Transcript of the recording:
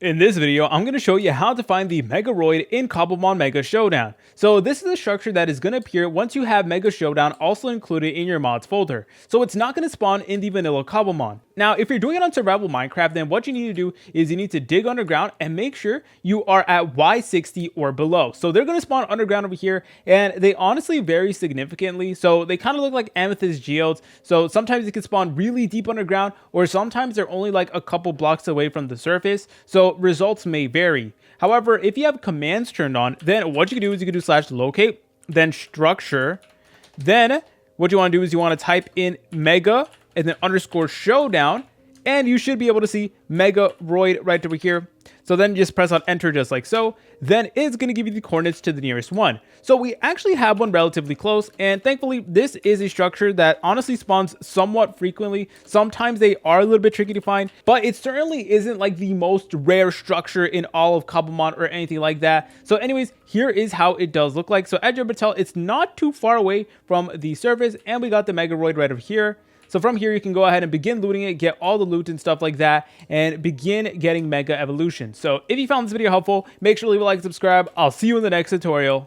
In this video, I'm going to show you how to find the Megaroid in Cobblemon Mega Showdown. So this is a structure that is going to appear once you have Mega Showdown also included in your mods folder. So it's not going to spawn in the vanilla Cobblemon. Now, if you're doing it on survival Minecraft, then what you need to do is you need to dig underground and make sure you are at Y60 or below. So they're going to spawn underground over here, and they honestly vary significantly. So they kind of look like amethyst geodes. So sometimes it can spawn really deep underground, or sometimes they're only like a couple blocks away from the surface. So results may vary. However, if you have commands turned on, then what you can do is you can do /locate, then structure. Then what you want to do is you want to type in mega and then underscore showdown, and you should be able to see Megaroid right over here. So then just press on enter just like so. Then it's going to give you the coordinates to the nearest one. So we actually have one relatively close, and thankfully this is a structure that honestly spawns somewhat frequently. Sometimes they are a little bit tricky to find, but it certainly isn't like the most rare structure in all of Cobblemon or anything like that. So anyways, here is how it does look like. So as you're able to tell, it's not too far away from the surface, and we got the Megaroid right over here. So from here, you can go ahead and begin looting it, get all the loot and stuff like that, and begin getting Mega Evolution. So if you found this video helpful, make sure to leave a like and subscribe. I'll see you in the next tutorial.